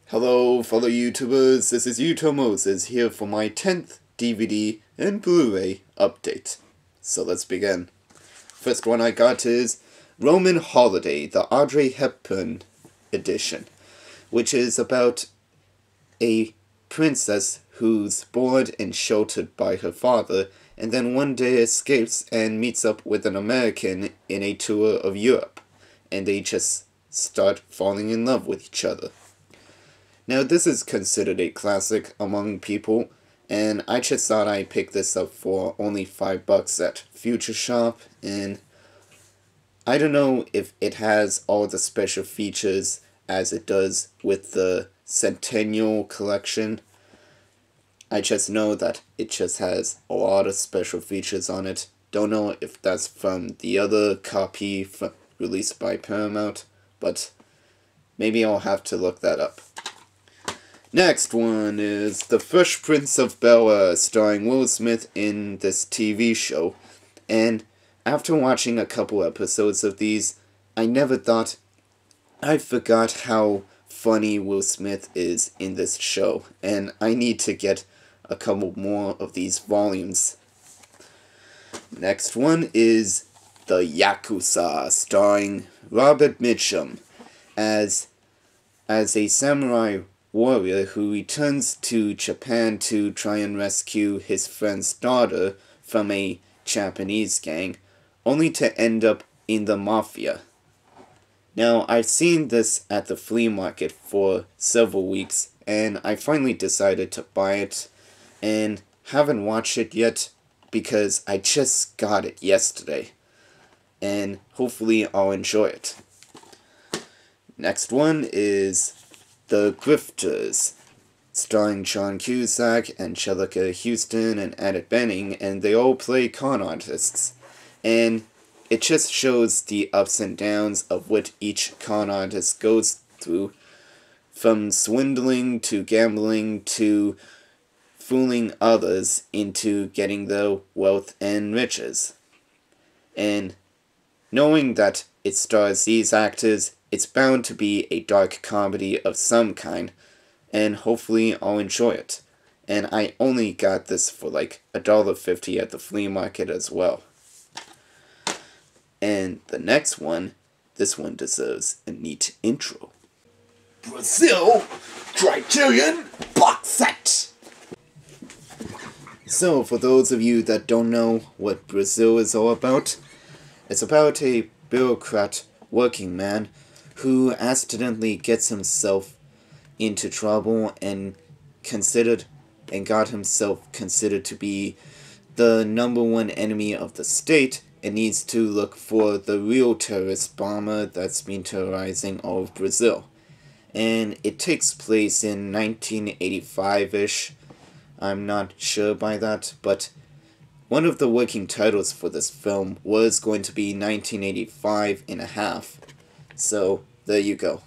Hello, fellow YouTubers, this is YouTube Moses here for my 10th DVD and Blu-ray update. So let's begin. First one I got is Roman Holiday, the Audrey Hepburn edition, which is about a princess who's bored and sheltered by her father, and then one day escapes and meets up with an American in a tour of Europe, and they just start falling in love with each other. Now, this is considered a classic among people, and I just thought I'd pick this up for only $5 at Future Shop, and I don't know if it has all the special features as it does with the Centennial Collection. I just know that it just has a lot of special features on it. Don't know if that's from the other copy released by Paramount, but maybe I'll have to look that up. Next one is The Fresh Prince of Bel-Air, starring Will Smith in this TV show. And after watching a couple episodes of these, I never thought I forgot how funny Will Smith is in this show. And I need to get a couple more of these volumes. Next one is The Yakuza, starring Robert Mitchum as a samurai warrior who returns to Japan to try and rescue his friend's daughter from a Japanese gang, only to end up in the mafia. Now, I've seen this at the flea market for several weeks, and I finally decided to buy it, and haven't watched it yet because I just got it yesterday, and hopefully I'll enjoy it. Next one is The Grifters, starring John Cusack, Angelica Houston, and Annette Bening, and they all play con artists. And it just shows the ups and downs of what each con artist goes through, from swindling to gambling to fooling others into getting their wealth and riches. And knowing that it stars these actors, it's bound to be a dark comedy of some kind, and hopefully I'll enjoy it. And I only got this for like $1.50 at the flea market as well. And the next one, this one deserves a neat intro. Brazil Criterion Box Set! So, for those of you that don't know what Brazil is all about, it's about a bureaucrat working man who accidentally gets himself into trouble and got himself considered to be the #1 enemy of the state, and needs to look for the real terrorist bomber that's been terrorizing all of Brazil. And it takes place in 1985-ish. I'm not sure by that, but one of the working titles for this film was going to be 1985 and a half. So, there you go.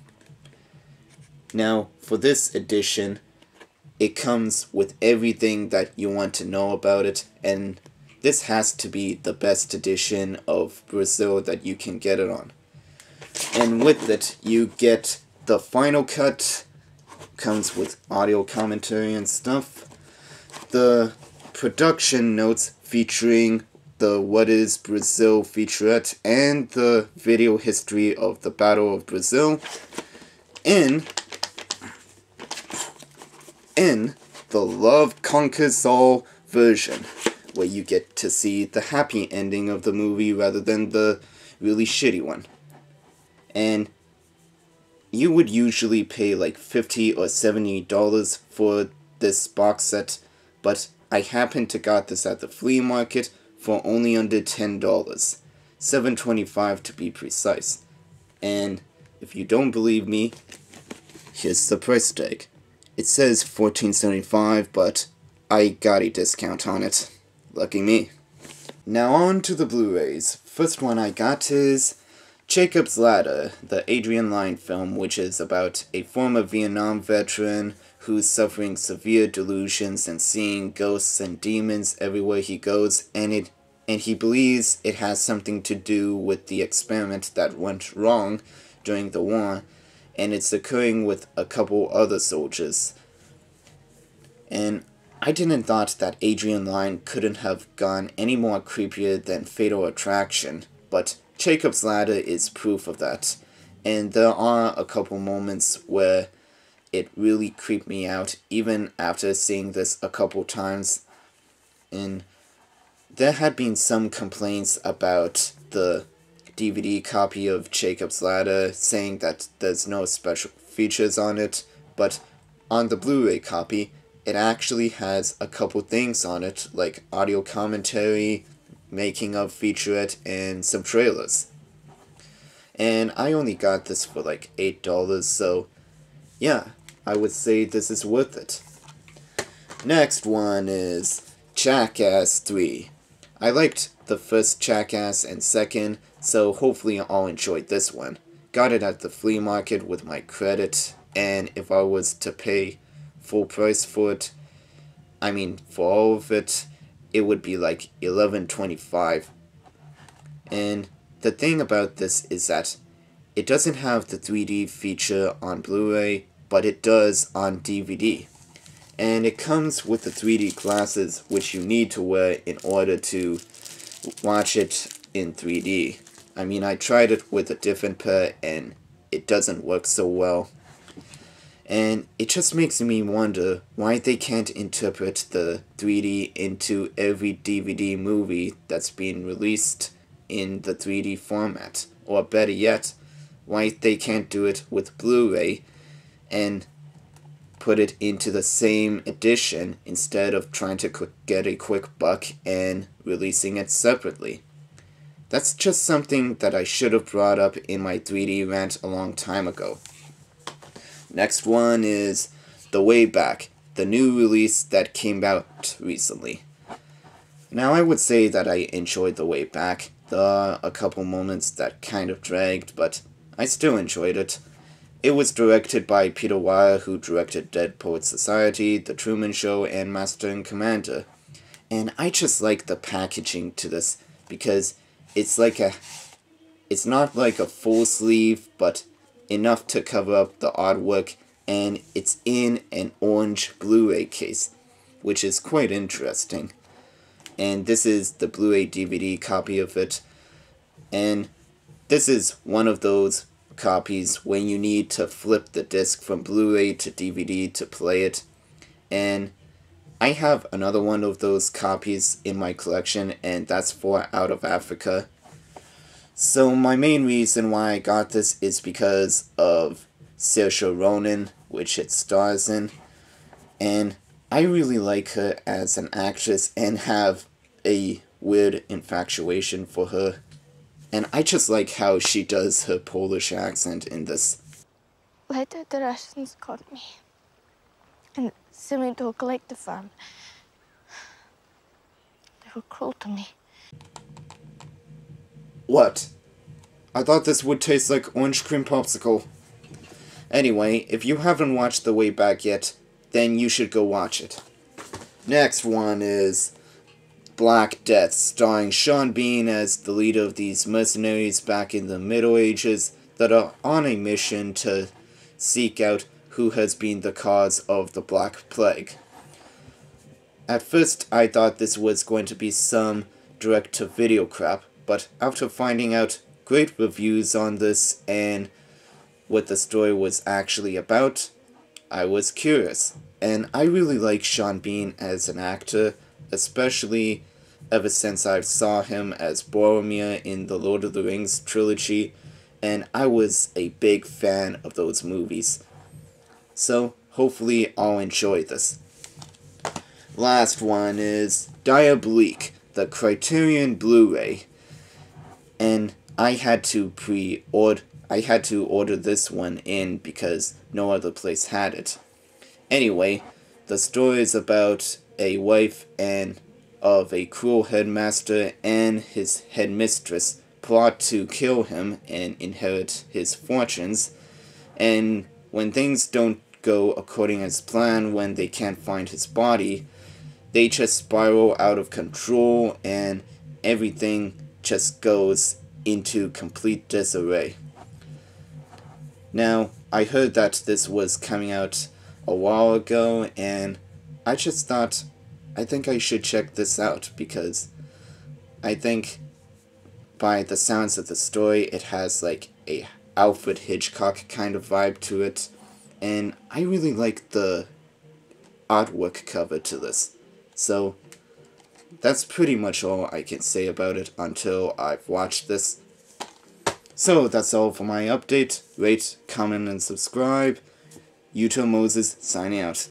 Now, for this edition, it comes with everything that you want to know about it, and this has to be the best edition of Brazil that you can get it on. And with it, you get the final cut, comes with audio commentary and stuff, the production notes featuring the What is Brazil featurette, and the video history of the Battle of Brazil, in the Love Conquers All version, where you get to see the happy ending of the movie rather than the really shitty one. And you would usually pay like $50 or $70 for this box set, but I happened to got this at the flea market for only under $10, $7.25 to be precise. And if you don't believe me, here's the price tag. It says $14.75, but I got a discount on it. Lucky me. Now on to the Blu-rays. First one I got is Jacob's Ladder, the Adrian Lyne film, which is about a former Vietnam veteran who's suffering severe delusions and seeing ghosts and demons everywhere he goes, and he believes it has something to do with the experiment that went wrong during the war, and it's occurring with a couple other soldiers. And I didn't thought that Adrian Lyne couldn't have gone any more creepier than Fatal Attraction, but Jacob's Ladder is proof of that. And there are a couple moments where it really creeped me out, even after seeing this a couple times. And there had been some complaints about the DVD copy of Jacob's Ladder, saying that there's no special features on it, but on the Blu-ray copy, it actually has a couple things on it, like audio commentary, making of featurette, and some trailers. And I only got this for like $8, so yeah, I would say this is worth it. Next one is Jackass 3. I liked the first Jackass and second, so hopefully I'll enjoy this one. Got it at the flea market with my credit, and if I was to pay full price for it, I mean for all of it, it would be like $11.25. And the thing about this is that it doesn't have the 3D feature on Blu-ray, but it does on DVD. And it comes with the 3D glasses, which you need to wear in order to watch it in 3D. I mean, I tried it with a different pair, and it doesn't work so well. And it just makes me wonder why they can't interpret the 3D into every DVD movie that's being released in the 3D format. Or better yet, why they can't do it with Blu-ray and put it into the same edition instead of trying to get a quick buck and releasing it separately. That's just something that I should have brought up in my 3D rant a long time ago. Next one is The Way Back, the new release that came out recently. Now I would say that I enjoyed The Way Back. There are a couple moments that kind of dragged, but I still enjoyed it. It was directed by Peter Weir, who directed Dead Poets Society, The Truman Show, and Master and Commander. And I just like the packaging to this, because it's not like a full sleeve, but enough to cover up the artwork, and it's in an orange Blu-ray case, which is quite interesting. And this is the Blu-ray DVD copy of it, and this is one of those copies when you need to flip the disc from Blu-ray to DVD to play it. And I have another one of those copies in my collection, and that's for Out of Africa. So my main reason why I got this is because of Saoirse Ronan, which it stars in, and I really like her as an actress and have a weird infatuation for her. And I just like how she does her Polish accent in this. Later the Russians caught me and sent me to a collective farm. They were cruel to me. What? I thought this would taste like orange cream popsicle. Anyway, if you haven't watched The Way Back yet, then you should go watch it. Next one is Black Death, starring Sean Bean as the leader of these mercenaries back in the Middle Ages that are on a mission to seek out who has been the cause of the Black Plague. At first, I thought this was going to be some direct-to-video crap, but after finding out great reviews on this and what the story was actually about, I was curious. And I really like Sean Bean as an actor, especially ever since I saw him as Boromir in the Lord of the Rings trilogy, and I was a big fan of those movies. So, hopefully I'll enjoy this. Last one is Diabolique, the Criterion Blu-ray. And I had to order this one in because no other place had it. Anyway, the story is about a wife of a cruel headmaster and his headmistress plot to kill him and inherit his fortunes. And when things don't go according as planned, when they can't find his body, they just spiral out of control and everything just goes into complete disarray. Now, I heard that this was coming out a while ago, and I just thought, I think I should check this out, because I think by the sounds of the story, it has like a Alfred Hitchcock kind of vibe to it, and I really like the artwork cover to this. So, that's pretty much all I can say about it until I've watched this. So, that's all for my update. Rate, comment, and subscribe. Yuto Moses signing out.